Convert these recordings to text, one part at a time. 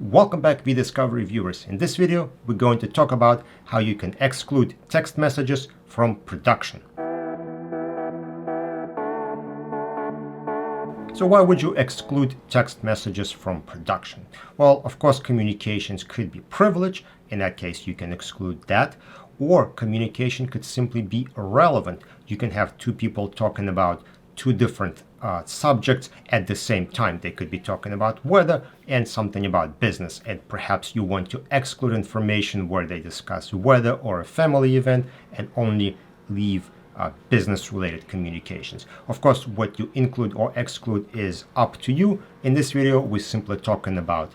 Welcome back, VDiscovery viewers. In this video, we're going to talk about how you can exclude text messages from production. So why would you exclude text messages from production? Well, of course, communications could be privileged. In that case, you can exclude that. Or communication could simply be irrelevant. You can have two people talking about two different subjects at the same time. They could be talking about weather and something about business, and perhaps you want to exclude information where they discuss weather or a family event and only leave business-related communications. Of course, what you include or exclude is up to you. In this video, we're simply talking about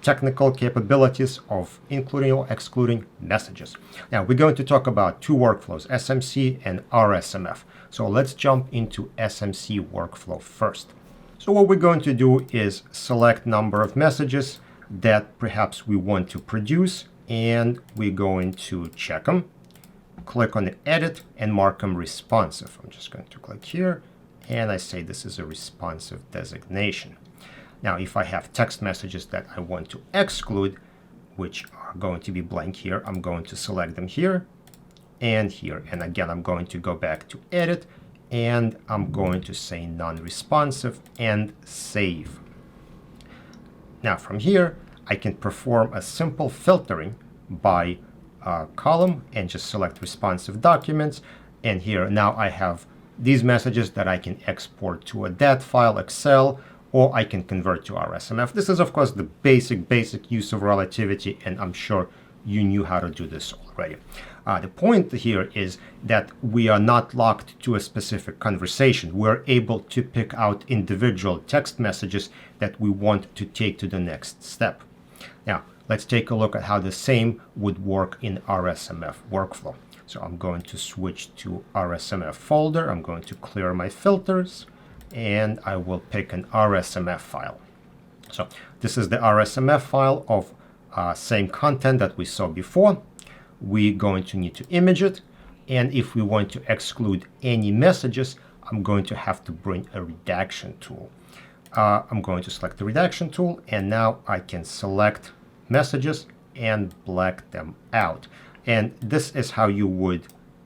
technical capabilities of including or excluding messages. Now, we're going to talk about two workflows, SMC and RSMF. So let's jump into SMC workflow first. So what we're going to do is select number of messages that perhaps we want to produce, and we're going to check them. Click on the edit and mark them responsive. I'm just going to click here and I say this is a responsive designation. Now, if I have text messages that I want to exclude, which are going to be blank here, I'm going to select them here and here. And again, I'm going to go back to edit and I'm going to say non-responsive and save. Now from here, I can perform a simple filtering by column and just select responsive documents. And here now I have these messages that I can export to a DAT file, Excel, or I can convert to RSMF. This is, of course, the basic use of relativity, and I'm sure you knew how to do this already. The point here is that we are not locked to a specific conversation. We're able to pick out individual text messages that we want to take to the next step. Now, let's take a look at how the same would work in RSMF workflow. So I'm going to switch to RSMF folder. I'm going to clear my filters, and I will pick an RSMF file. So this is the RSMF file of same content that we saw before. We're going to need to image it. And if we want to exclude any messages, I'm going to have to bring a redaction tool. I'm going to select the redaction tool, and now I can select messages and black them out. And this is how you would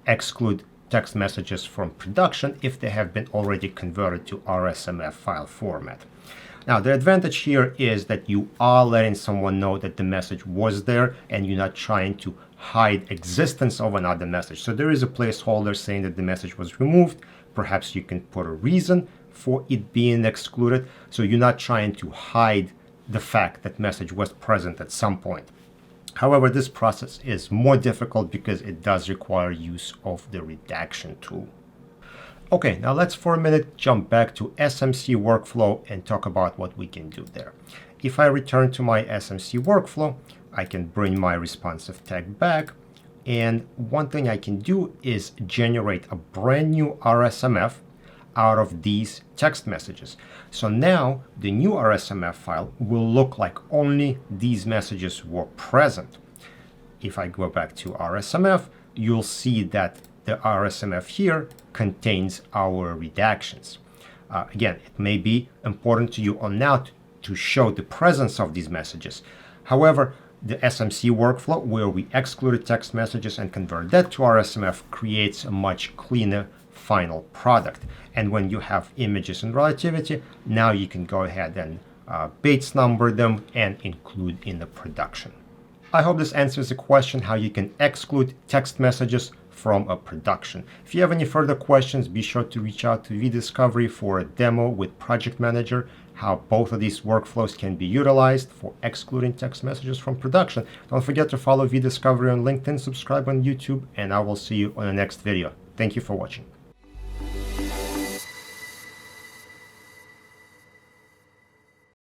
exclude text messages from production if they have been already converted to RSMF file format. Now, the advantage here is that you are letting someone know that the message was there and you're not trying to hide existence of another message. So there is a placeholder saying that the message was removed. Perhaps you can put a reason for it being excluded. So you're not trying to hide the fact that message was present at some point. However, this process is more difficult because it does require use of the redaction tool. Okay, now let's for a minute jump back to SMC workflow and talk about what we can do there. If I return to my SMC workflow, I can bring my responsive tag back. And one thing I can do is generate a brand new RSMF out of these text messages. So now the new RSMF file will look like only these messages were present. If I go back to RSMF, you'll see that the RSMF here contains our redactions. Again, it may be important to you or not to show the presence of these messages. However, the SMC workflow where we excluded text messages and convert that to RSMF creates a much cleaner final product. And when you have images in relativity, now you can go ahead and Bates number them and include in the production. I hope this answers the question how you can exclude text messages from a production. If you have any further questions, be sure to reach out to VDiscovery for a demo with Project Manager, how both of these workflows can be utilized for excluding text messages from production. Don't forget to follow VDiscovery on LinkedIn, subscribe on YouTube, and I will see you on the next video. Thank you for watching.